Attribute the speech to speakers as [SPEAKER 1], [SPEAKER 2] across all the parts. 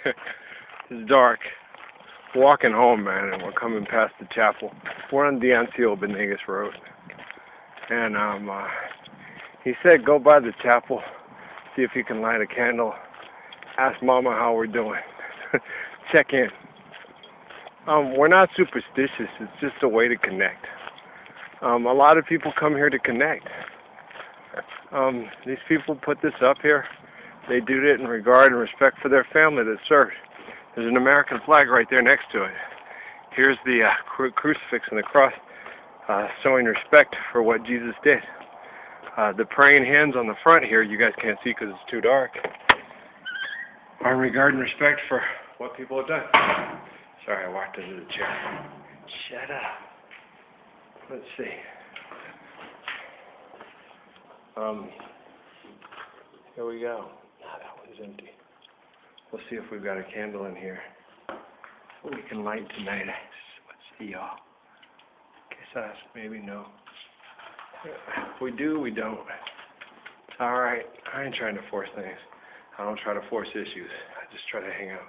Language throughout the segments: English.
[SPEAKER 1] It's dark. Walking home, man, and we're coming past the chapel. We're on Diancio Benegas Road. And he said go by the chapel, see if you can light a candle, ask Mama how we're doing, check in. We're not superstitious, it's just a way to connect. A lot of people come here to connect. These people put this up here. They do it in regard and respect for their family that served. There's an American flag right there next to it. Here's the crucifix and the cross, showing respect for what Jesus did. The praying hands on the front here, you guys can't see because it's too dark, are in regard and respect for what people have done. Sorry, I walked into the chair. Shut up. Let's see. Here we go. Ah, that one's empty. We'll see if we've got a candle in here we can light tonight. Let's see, y'all. Guess us, maybe no. If we do, we don't. It's alright. I ain't trying to force things. I don't try to force issues. I just try to hang out.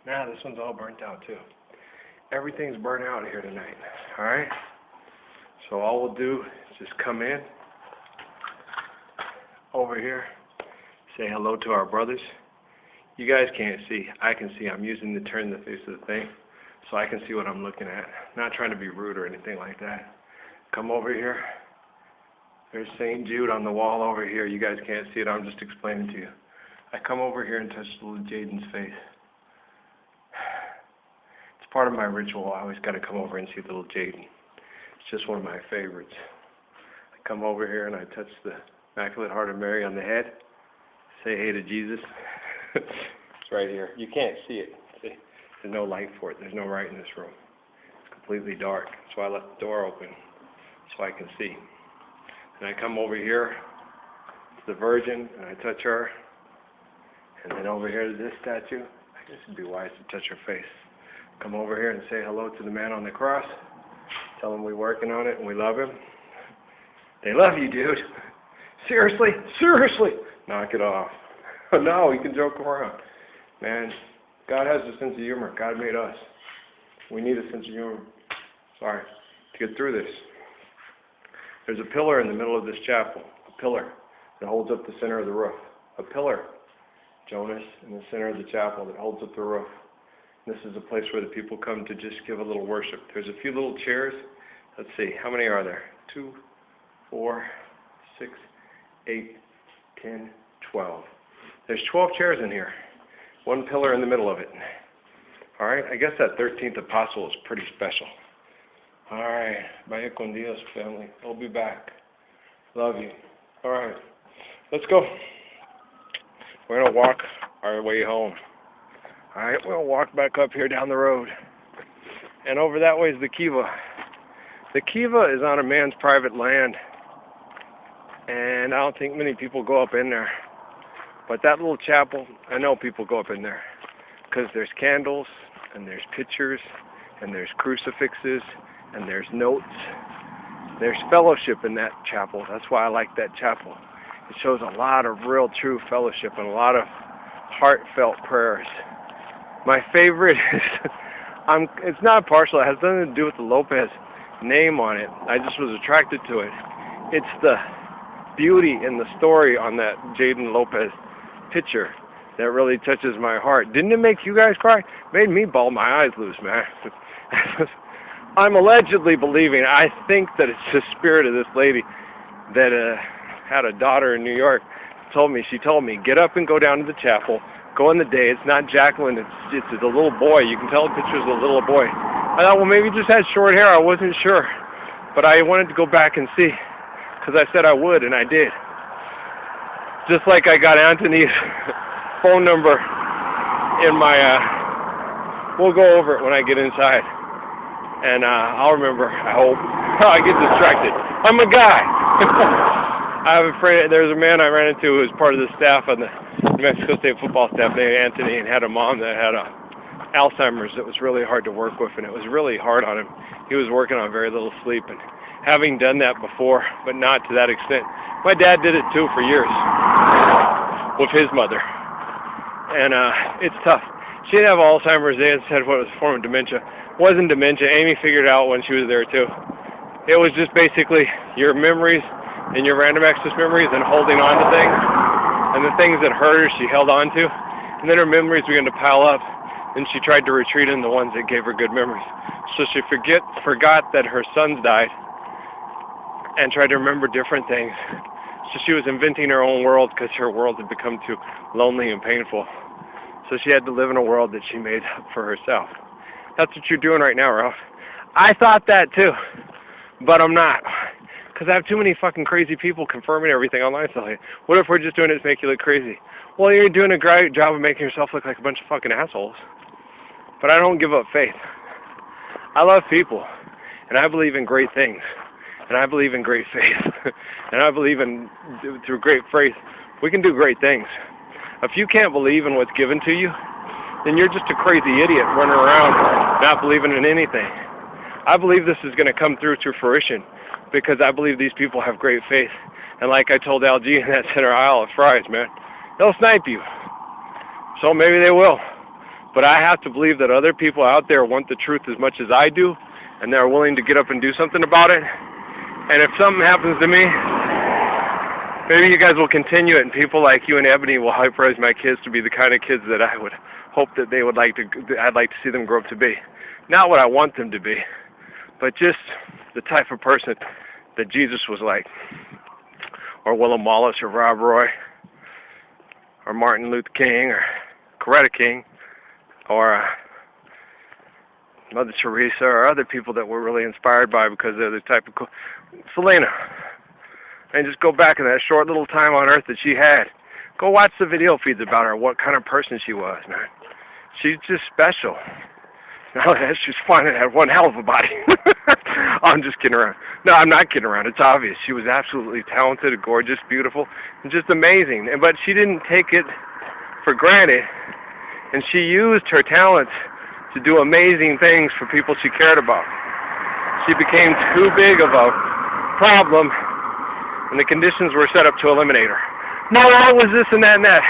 [SPEAKER 1] Nah, this one's all burnt out too. Everything's burnt out here tonight. Alright? So all we'll do is just come in over here, say hello to our brothers. You guys can't see. I can see. I'm using the turn the face of the thing so I can see what I'm looking at. Not trying to be rude or anything like that. Come over here. There's St. Jude on the wall over here. You guys can't see it. I'm just explaining to you. I come over here and touch little Jaden's face. It's part of my ritual. I always got to come over and see little Jaden. It's just one of my favorites. I come over here and I touch the Immaculate Heart of Mary on the head. Say hey to Jesus. It's right here. You can't see it. See? There's no light for it. There's no light in this room. It's completely dark. So I left the door open so I can see. And I come over here to the Virgin and I touch her. And then over here to this statue, I guess it'd be wise to touch her face. Come over here and say hello to the man on the cross. Tell him we're working on it and we love him. They love you, dude. Seriously? Seriously? Knock it off. No, you can joke around. Man, God has a sense of humor. God made us. We need a sense of humor. Sorry. To get through this. There's a pillar in the middle of this chapel. A pillar that holds up the center of the roof. A pillar, Jonas, in the center of the chapel that holds up the roof. This is a place where the people come to just give a little worship. There's a few little chairs. Let's see. How many are there? 2, 4, 6, 8, 10, 12. There's 12 chairs in here. One pillar in the middle of it. Alright, I guess that 13th apostle is pretty special. Alright, vaya con Dios, family. I'll be back. Love you. Alright, let's go. We're going to walk our way home. Alright, we'll walk back up here down the road. And over that way is the kiva. The kiva is on a man's private land. And I don't think many people go up in there. But that little chapel, I know people go up in there. Because there's candles, and there's pictures, and there's crucifixes, and there's notes. There's fellowship in that chapel. That's why I like that chapel. It shows a lot of real, true fellowship and a lot of heartfelt prayers. My favorite is, it's not partial. It has nothing to do with the Lopez name on it. I just was attracted to it. It's the beauty in the story on that Jaden Lopez picture that really touches my heart. Didn't it make you guys cry? Made me bawl my eyes loose, man. I'm allegedly believing, I think that it's the spirit of this lady that had a daughter in New York. She told me, get up and go down to the chapel. Go in the day. It's not Jacqueline. It's a little boy. You can tell the picture's a little boy. I thought, well, maybe he just had short hair. I wasn't sure. But I wanted to go back and see. Because I said I would, and I did. Just like I got Anthony's phone number in my, we'll go over it when I get inside. And I'll remember, I hope. I get distracted. I'm a guy. I have a friend, there's a man I ran into who was part of the staff on the New Mexico State football staff named Anthony, and had a mom that had Alzheimer's that was really hard to work with, and it was really hard on him. He was working on very little sleep, and having done that before, but not to that extent. My dad did it too for years with his mother. and it's tough. She didn't have Alzheimer's. They had said what was a form of dementia. It wasn't dementia. Amy figured it out when she was there too. It was just basically your memories and your random access memories and holding on to things. And the things that hurt her, she held on to. And then her memories began to pile up. And she tried to retreat in the ones that gave her good memories. So she forgot that her sons died and tried to remember different things. So she was inventing her own world because her world had become too lonely and painful. So she had to live in a world that she made up for herself. That's what you're doing right now, Ralph. I thought that too, but I'm not. Because I have too many fucking crazy people confirming everything online. So like, what if we're just doing it to make you look crazy? Well, you're doing a great job of making yourself look like a bunch of fucking assholes. But I don't give up faith. I love people, and I believe in great things, and I believe in great faith, and I believe in, through great faith, we can do great things. If you can't believe in what's given to you, then you're just a crazy idiot running around not believing in anything. I believe this is going to come through to fruition because I believe these people have great faith. And like I told LG in that center aisle of fries, man, they'll snipe you. So maybe they will. But I have to believe that other people out there want the truth as much as I do, and they're willing to get up and do something about it. And if something happens to me, maybe you guys will continue it, and people like you and Ebony will help raise my kids to be the kind of kids that I would hope that they would like to. I'd like to see them grow up to be. Not what I want them to be, but just the type of person that Jesus was like, or Willem Wallace, or Rob Roy, or Martin Luther King, or Coretta King, or Mother Teresa, or other people that we're really inspired by because they're the type of Selena. And just go back in that short little time on earth that she had. Go watch the video feeds about her, what kind of person she was, man. She's just special. Now that she's fine and had one hell of a body. I'm just kidding around. No, I'm not kidding around. It's obvious. She was absolutely talented, gorgeous, beautiful, and just amazing. But she didn't take it for granted. And she used her talents to do amazing things for people she cared about. She became too big of a problem, and the conditions were set up to eliminate her. No, what was this and that and that?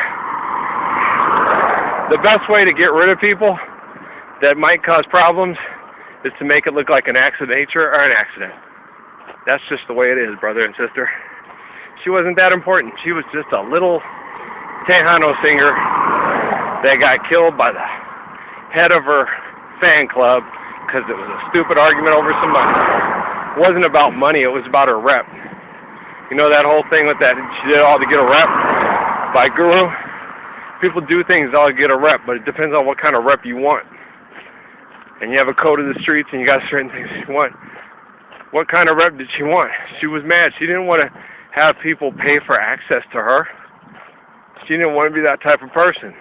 [SPEAKER 1] The best way to get rid of people that might cause problems is to make it look like an accident of nature or an accident. That's just the way it is, brother and sister. She wasn't that important. She was just a little Tejano singer that got killed by the head of her fan club because it was a stupid argument over some money. It wasn't about money, it was about her rep. You know that whole thing with that, she did all to get a rep by Guru? People do things all to get a rep, but it depends on what kind of rep you want. And you have a code of the streets and you got certain things you want. What kind of rep did she want? She was mad. She didn't want to have people pay for access to her. She didn't want to be that type of person.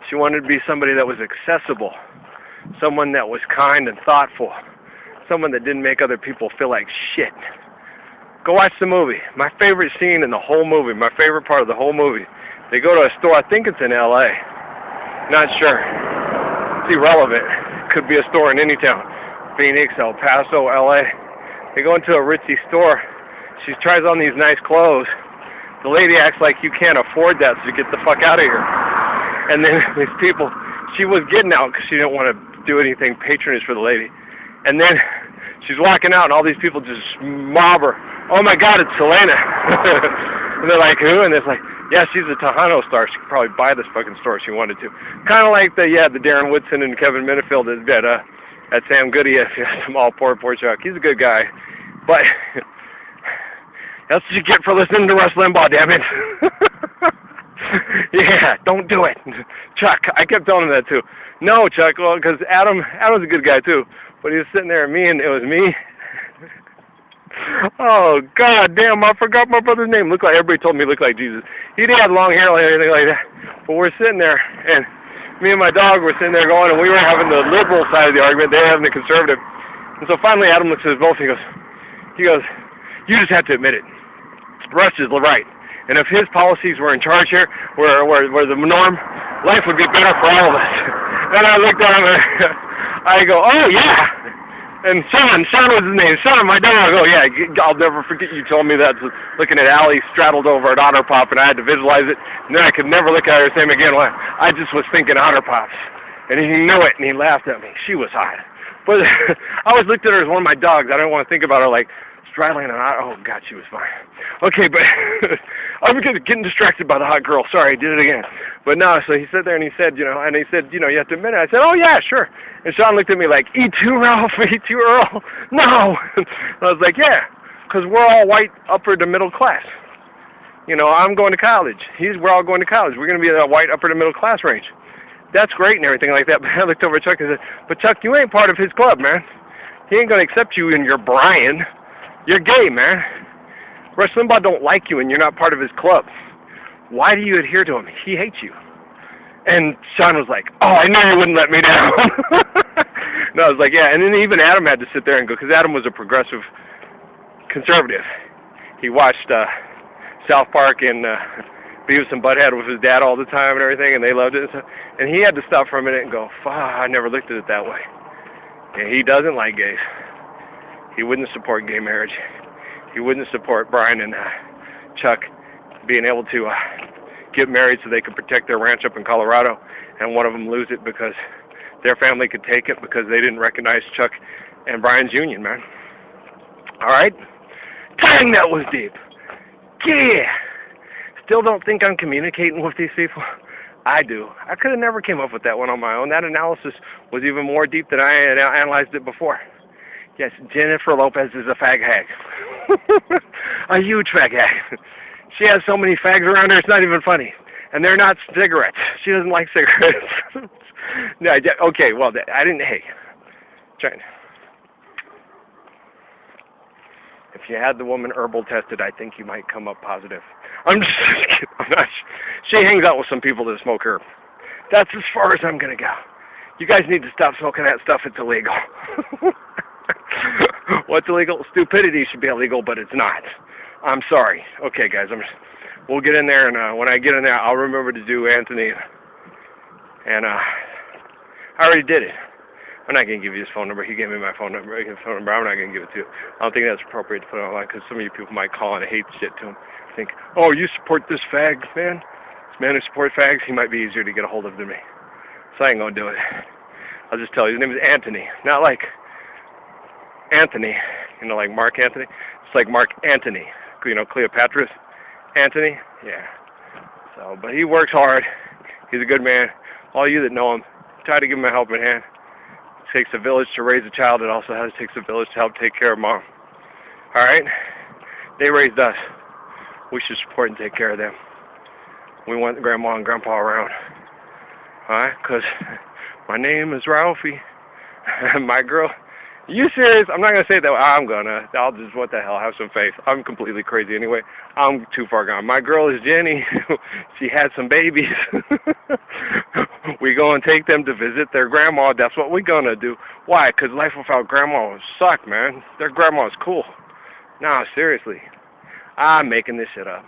[SPEAKER 1] She wanted to be somebody that was accessible, someone that was kind and thoughtful, someone that didn't make other people feel like shit. Go watch the movie. My favorite scene in the whole movie, my favorite part of the whole movie, they go to a store, I think it's in L.A., not sure. It's irrelevant. Could be a store in any town. Phoenix, El Paso, L.A. They go into a ritzy store. She tries on these nice clothes. The lady acts like you can't afford that, so get the fuck out of here. And then these people, she was getting out because she didn't want to do anything patronage for the lady. And then she's walking out, and all these people just mob her. Oh my God, it's Selena. And they're like, who? And it's like, yeah, she's a Tejano star. She could probably buy this fucking store if she wanted to. Kind of like the Darren Woodson and Kevin Minifield at Sam Goody at Small Pork Chuck. He's a good guy. But that's what you get for listening to Rush Limbaugh, damn it. Yeah, don't do it. Chuck, I kept telling him that too. No, Chuck, well, because Adam's a good guy too. But he was sitting there and it was me. Oh, God damn, I forgot my brother's name. Everybody told me he looked like Jesus. He didn't have long hair or anything like that. But we're sitting there, and me and my dog were sitting there going, and we were having the liberal side of the argument. They were having the conservative. And so finally Adam looks at us both, and he goes, you just have to admit it. Rush is right. And if his policies were in charge here, were the norm, life would be better for all of us. And I looked at him, and I go, oh, yeah. And Sean was his name. Sean, my dog. Oh yeah, I'll never forget you told me that. Looking at Allie straddled over at Otter Pop, and I had to visualize it. And then I could never look at her the same again. I just was thinking Otter Pops, and he knew it, and he laughed at me. She was hot, but I always looked at her as one of my dogs. I didn't want to think about her like straddling an otter. Oh God, she was fine. Okay, but I'm getting distracted by the hot girl. Sorry, I did it again. But no, so he sat there and he said, you have to admit it. I said, oh yeah, sure. And Sean looked at me like, E2 Ralph, E2 Earl. No. I was like, yeah, because we're all white, upper to middle class. I'm going to college. We're all going to college. We're going to be in the white, upper to middle class range. That's great and everything like that. But I looked over at Chuck and said, but Chuck, you ain't part of his club, man. He ain't going to accept you and your Brian. You're gay, man. Rush Limbaugh don't like you and you're not part of his club. Why do you adhere to him? He hates you. And Sean was like, oh, I knew you wouldn't let me down. No, I was like, yeah. And then even Adam had to sit there and go, because Adam was a progressive conservative. He watched South Park and Beavis and Butthead with his dad all the time and everything, and they loved it. And he had to stop for a minute and go, fuck, I never looked at it that way. And he doesn't like gays. He wouldn't support gay marriage. He wouldn't support Brian and Chuck being able to get married so they could protect their ranch up in Colorado, and one of them lose it because their family could take it because they didn't recognize Chuck and Brian's union, man. All right? Dang, that was deep. Yeah. Still don't think I'm communicating with these people? I do. I could have never came up with that one on my own. That analysis was even more deep than I had analyzed it before. Yes, Jennifer Lopez is a fag hag. A huge fag hag. She has so many fags around her, it's not even funny. And they're not cigarettes. She doesn't like cigarettes. No, okay, well, hey. Trying. If you had the woman herbal tested, I think you might come up positive. I'm just kidding. I'm not. She hangs out with some people that smoke herb. That's as far as I'm going to go. You guys need to stop smoking that stuff. It's illegal. What's illegal? Stupidity should be illegal, but it's not. I'm sorry. Okay, guys, we'll get in there, and when I get in there, I'll remember to do Anthony. And I already did it. I'm not going to give you his phone number. He gave me my phone number. I'm not going to give it to you. I don't think that's appropriate to put it online because some of you people might call and hate shit to him. Think, oh, you support this fag, man? This man who supports fags, he might be easier to get a hold of than me. So I ain't going to do it. I'll just tell you, his name is Anthony. Not like Anthony, like Mark Anthony. It's like Mark Antony, Cleopatra's Anthony. Yeah. So, but he works hard. He's a good man. All you that know him, try to give him a helping hand. It takes a village to raise a child. It also takes a village to help take care of mom. All right? They raised us. We should support and take care of them. We want grandma and grandpa around. All right? Because my name is Ralphie. My girl. You serious? I'm not going to say it that way. I'll just, what the hell, have some faith. I'm completely crazy anyway. I'm too far gone. My girl is Jenny. She had some babies. We go and take them to visit their grandma. That's what we're going to do. Why? Because life without grandma would suck, man. Their grandma's cool. Nah, seriously. I'm making this shit up.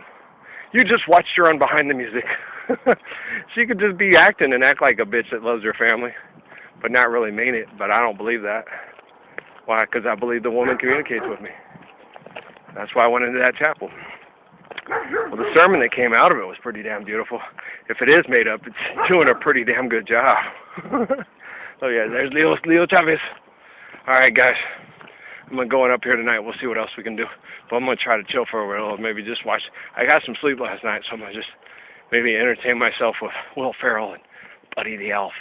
[SPEAKER 1] You just watched her on Behind the Music. She could just be acting and act like a bitch that loves her family, but not really mean it. But I don't believe that. Why? Because I believe the woman communicates with me. That's why I went into that chapel. Well, the sermon that came out of it was pretty damn beautiful. If it is made up, it's doing a pretty damn good job. Oh yeah, there's Leo Chavez. All right, guys. I'm going up here tonight. We'll see what else we can do. But I'm going to try to chill for a while. Maybe just watch. I got some sleep last night, so I'm going to just maybe entertain myself with Will Ferrell and Buddy the Elf.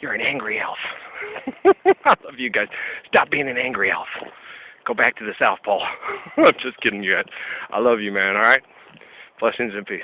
[SPEAKER 1] You're an angry elf. I love you guys. Stop being an angry elf. Go back to the South Pole. I'm just kidding you guys. I love you, man, all right? Blessings and peace.